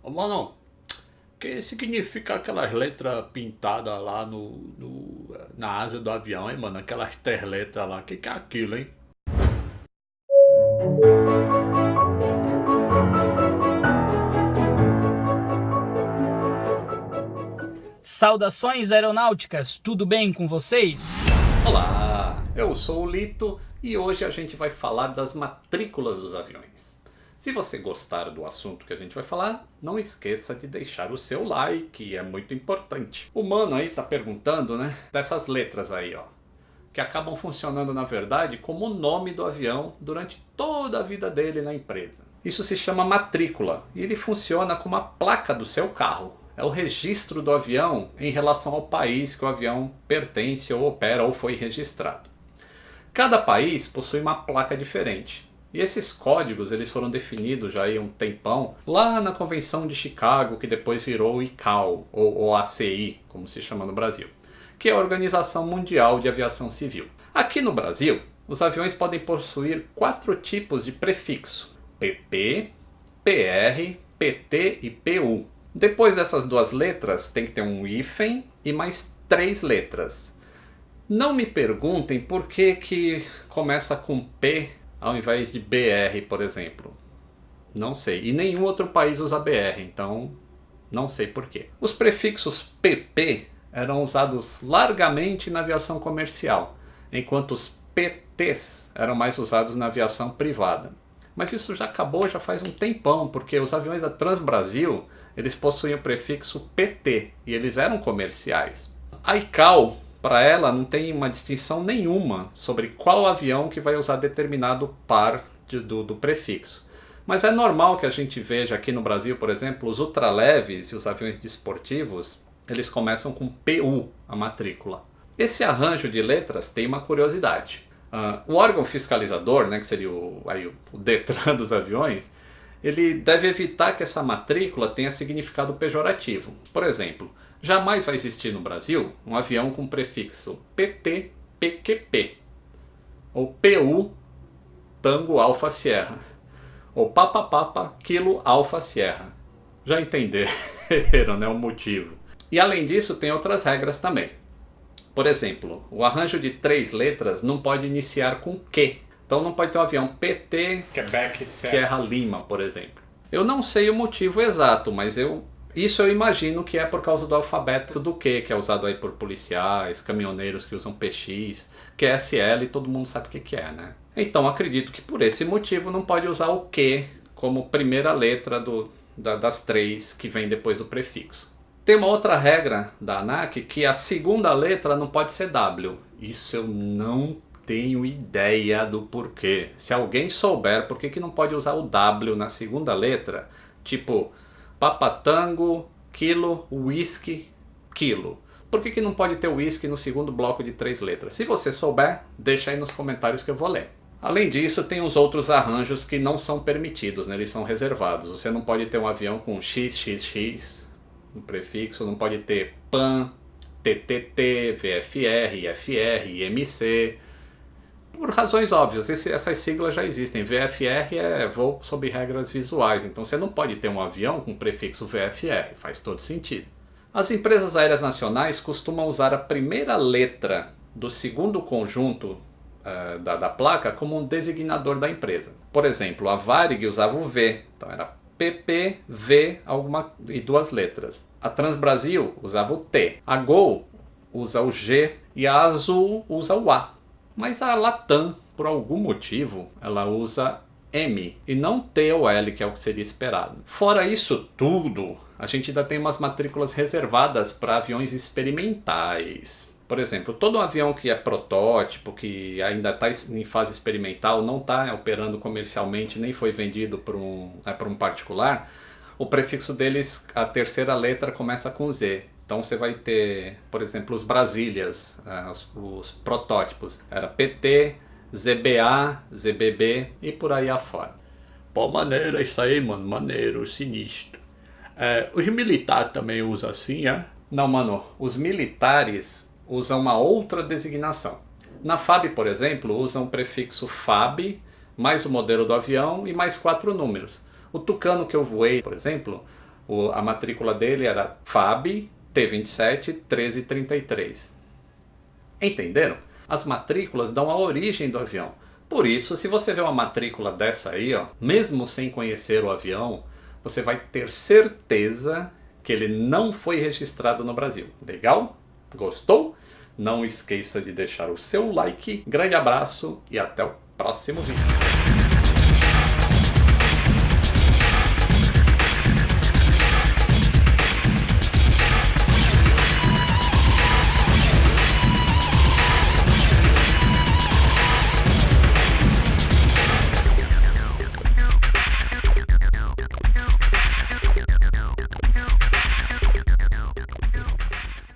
Ô, mano, que significa aquelas letras pintadas lá na asa do avião, hein, mano? Aquelas três letras lá. Que é aquilo, hein? Saudações aeronáuticas, tudo bem com vocês? Olá, eu sou o Lito e hoje a gente vai falar das matrículas dos aviões. Se você gostar do assunto que a gente vai falar, não esqueça de deixar o seu like, é muito importante. O mano aí tá perguntando, né, dessas letras aí, ó, que acabam funcionando na verdade como o nome do avião durante toda a vida dele na empresa. Isso se chama matrícula e ele funciona como a placa do seu carro. É o registro do avião em relação ao país que o avião pertence ou opera ou foi registrado. Cada país possui uma placa diferente. E esses códigos eles foram definidos já há um tempão lá na Convenção de Chicago, que depois virou o ICAO, ou OACI, como se chama no Brasil, que é a Organização Mundial de Aviação Civil. Aqui no Brasil, os aviões podem possuir 4 tipos de prefixo: PP, PR, PT e PU. Depois dessas duas letras tem que ter um hífen e mais 3 letras. Não me perguntem por que começa com P ao invés de BR, por exemplo. Não sei. E nenhum outro país usa BR, então não sei por quê. Os prefixos PP eram usados largamente na aviação comercial, enquanto os PTs eram mais usados na aviação privada. Mas isso já acabou já faz um tempão, porque os aviões da Transbrasil eles possuíam o prefixo PT e eles eram comerciais. A ICAO, para ela, não tem uma distinção nenhuma sobre qual avião que vai usar determinado par do prefixo. Mas é normal que a gente veja aqui no Brasil, por exemplo, os ultraleves e os aviões desportivos, eles começam com PU, a matrícula. Esse arranjo de letras tem uma curiosidade. O órgão fiscalizador, né, que seria o Detran dos aviões, ele deve evitar que essa matrícula tenha significado pejorativo. Por exemplo, jamais vai existir no Brasil um avião com prefixo PT PQP, ou PU Tango Alfa Sierra, ou Papa Papa Kilo Alfa Sierra. Já entenderam, né, o motivo. E além disso tem outras regras também. Por exemplo, o arranjo de 3 letras não pode iniciar com Q. Então não pode ter um avião PT Quebec Sierra Lima, por exemplo. Eu não sei o motivo exato, mas isso eu imagino que é por causa do alfabeto do Q, que é usado aí por policiais, caminhoneiros que usam PX, QSL, todo mundo sabe o que é, né? Então acredito que por esse motivo não pode usar o Q como primeira letra das 3 que vem depois do prefixo. Tem uma outra regra da ANAC que a segunda letra não pode ser W. Isso eu não tenho ideia do porquê. Se alguém souber por que não pode usar o W na segunda letra, tipo Papatango, Kilo, Whisky, Kilo. Por que não pode ter whisky no segundo bloco de 3 letras? Se você souber, deixa aí nos comentários que eu vou ler. Além disso, tem os outros arranjos que não são permitidos, né? Eles são reservados. Você não pode ter um avião com XXX no prefixo, não pode ter PAN, TTT, VFR, IFR, IMC. Por razões óbvias, essas siglas já existem. VFR é voo sob regras visuais, então você não pode ter um avião com prefixo VFR, faz todo sentido. As empresas aéreas nacionais costumam usar a primeira letra do segundo conjunto da placa como um designador da empresa. Por exemplo, a Varig usava o V, então era PP, V e 2 letras. A Transbrasil usava o T. A Gol usa o G e a Azul usa o A. Mas a Latam, por algum motivo, ela usa M e não T ou L, que é o que seria esperado. Fora isso tudo, a gente ainda tem umas matrículas reservadas para aviões experimentais. Por exemplo, todo um avião que é protótipo, que ainda está em fase experimental, não está operando comercialmente, nem foi vendido para um particular, o prefixo deles, a terceira letra começa com Z. Então você vai ter, por exemplo, os Brasílias, os protótipos. Era PT, ZBA, ZBB e por aí afora. Pô, maneiro isso aí, mano. Maneiro, sinistro. Os militares também usam assim, é? Não, mano. Os militares usam uma outra designação. Na FAB, por exemplo, usam o prefixo FAB, mais o modelo do avião e mais 4 números. O Tucano que eu voei, por exemplo, A matrícula dele era FAB T27 1333. Entenderam? As matrículas dão a origem do avião. Por isso, se você vê uma matrícula dessa aí, ó, mesmo sem conhecer o avião, você vai ter certeza que ele não foi registrado no Brasil. Legal? Gostou? Não esqueça de deixar o seu like. Grande abraço e até o próximo vídeo.